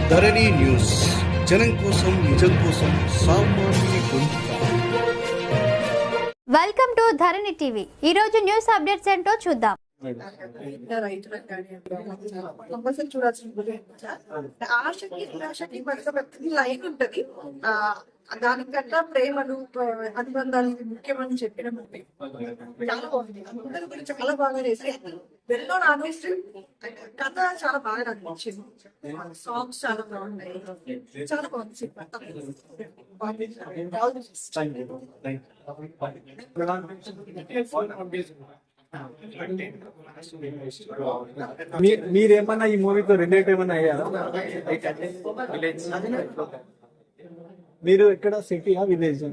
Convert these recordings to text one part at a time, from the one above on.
ధరణి news, జనం కోసం, నిజం కోసం, సామాన్య గొంతుక. Welcome to Dharani TV. ఈ రోజు న్యూస్ అప్డేట్స్ ఏంటో చూద్దాం. రైతులకు కానీ కంపల్సరీ చూడాల్సిన ఆశకి నిరాశకి మధ్య లైన్ ఉంటది. దానికన్నా ప్రేమలు అనుబంధాలు ముఖ్యమని చెప్పిన మూవీ చాలా బాగుంది. అందరి గురించి చాలా బాగా చేసి వెల్ నోన్ ఆర్టిస్ట్. కథ చాలా బాగా అనిపించింది. సాంగ్స్ చాలా బాగున్నాయి. చాలా బాగుంది సినిమా. మీరేమన్నా ఈ మూవీతో రిలేట్ ఏమన్నా అయ్యారా? మీరు ఎక్కడ సిటీయా విలేజ్?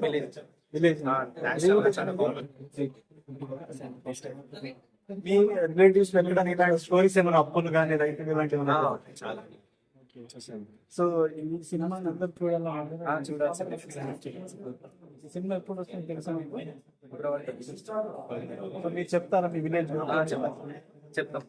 విలేజ్. మీ రిలేటివ్స్ వెళ్ళడానికి ఇలాంటి స్టోరీస్ ఏమైనా అప్పులు కానీ రైతులు ఇలాంటివి సో ఈ సినిమా అందరు చూడాలి. సినిమా ఎప్పుడు వస్తుంది తెలుసా మీకు? సో మీరు చెప్తారా మీ విలేజ్? చెప్తాం.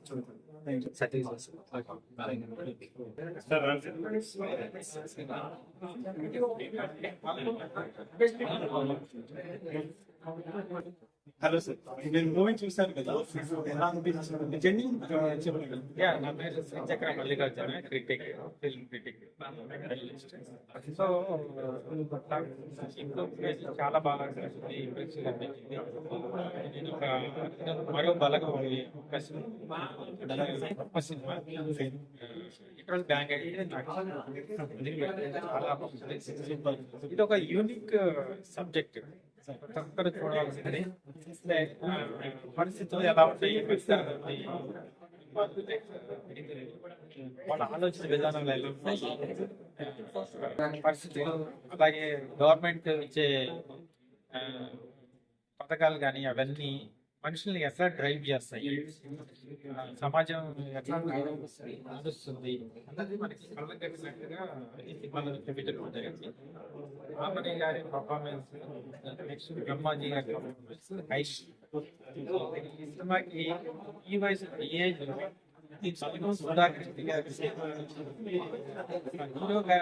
హలో సార్, నేను మూవీ చూసాను కదా, ఎలా అనిపించింది? నా పేరు చక్ర Mallikarjuna, critic, film critic. So చాలా బాగా అనిపించింది. ఇంప్రెసివ్ అనిపించింది. నేను ఒక మరో బలగా సినిమా ఇటువంటి బ్యాంక్ ఇది ఒక యూనిక్ సబ్జెక్ట్. తప్పకుండా చూడవలసింది. పరిస్థితులు ఎలా ఉంటాయి, వాళ్ళ ఆలోచన విధానాలు ఎలా ఉంటాయి, పరిస్థితులు, అలాగే గవర్నమెంట్ ఇచ్చే పథకాలు కానీ అవన్నీ మనుషుల్ని ఎట్లా డ్రైవ్ చేస్తాయి, సమాజం ఎట్లా నడుస్తుంది అన్నది మనకి కళ్ళకు కట్టినట్టుగా ఈ సినిమాలో చూపించబడ్డాయి. రామణి గారి పర్ఫార్మెన్స్, నెక్స్ట్ బ్రహ్మాజీ గారి పర్ఫార్మెన్స్ హైట్. ఈ సినిమాకి ఈ వయసు ఏజ్ హీరోగా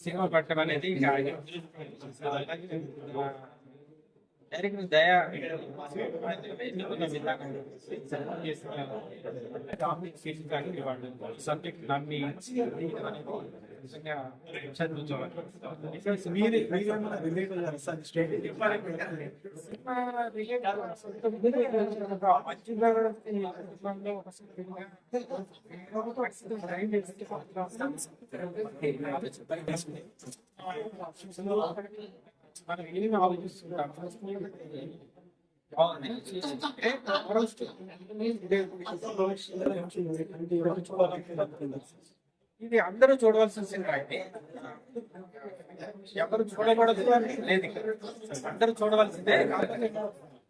సినిమా పట్టడం అనేది డైరెక్టర్ దయా సబ్జెక్ట్ నమ్మి నిజంగా మనం ఏమి ఆలోచిస్తుంటాం. ఇది అందరూ చూడవలసిన సినిమా. అయితే ఎవరు చూడకూడదు అని లేదు, అందరూ చూడవలసిందే.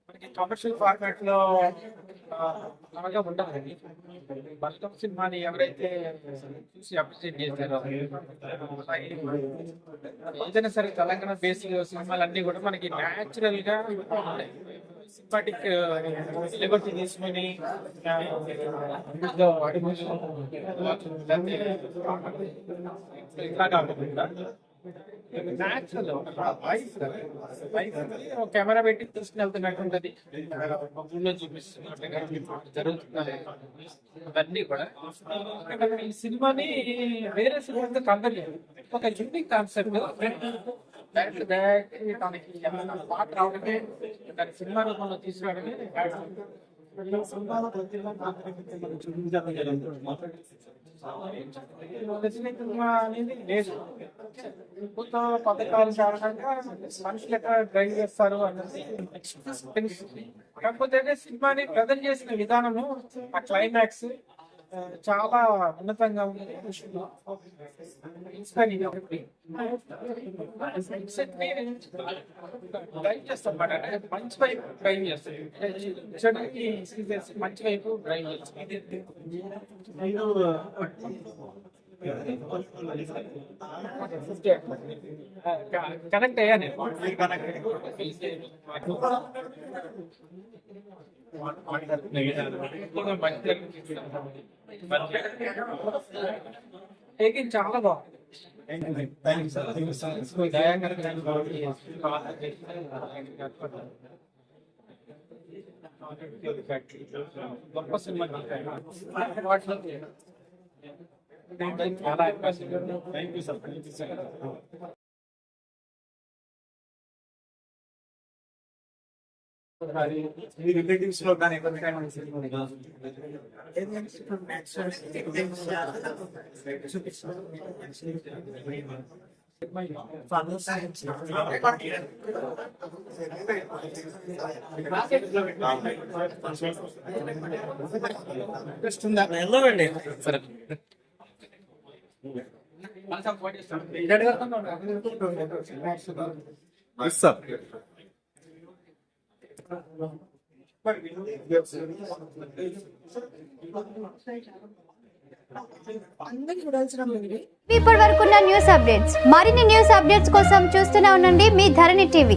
మనకి కమర్షియల్ ఫార్మాట్ లో బాగా ఉండాలి. బతుకమ్మ సినిమాని ఎవరైతే చూసి అప్రిషియేట్ చేశారో, ఏదైనా సరే తెలంగాణ బేస్డ్ సినిమాలన్నీ కూడా మనకి న్యాచురల్ గా సింపాటిక్ లిబర్టీ తీసుకుని ఇట్లా కాకుండా న్యాచురల్ కెమెరా పెట్టి తీసుకుని వెళ్తున్నట్టు ఉంటది. ఊళ్ళో చూపిస్తున్నట్టుగా జరుగుతున్నాయి. అవన్నీ కూడా ఈ సినిమాని వేరే సినిమాతో కంపేర్ చేయదు. ఒక యూనిక్ కాన్సెప్ట్. దానికి పాట రావడమే, దాని సినిమా రూపంలో తీసుకురావడమే అనేది లేదు. ప్రభుత్వ పథకాల కారణంగా మనుషులు ఎక్కడ డ్రైవ్ చేస్తారు అన్నది తెలుస్తుంది. కాకపోతే సినిమాని ప్రజెంట్ చేసిన విధానము, ఆ క్లైమాక్స్ చాలా ఉన్నతంగా ఉంది. డ్రైవ్ చేస్తాం అన్నమాట. మంచి వైపు డ్రైవ్ చేస్తాం, మంచి వైపు డ్రైవ్ చేస్తాం. కనెక్ట్ అయ్యా నేను. టేకింగ్ చాలా బాగుంది. దయాకర్ గారి బాగా గొప్ప సినిమా చాలా thank you sir. Me relatives లో కానీ ఎవరికైనా అందరూ చూడాల్సిన మూవీ. ఇప్పటి వరకు న్యూస్ అప్డేట్స్ మరిన్ని న్యూస్ అప్డేట్స్ కోసం చూస్తూనే ఉండండి మీ ధరణి టీవీ.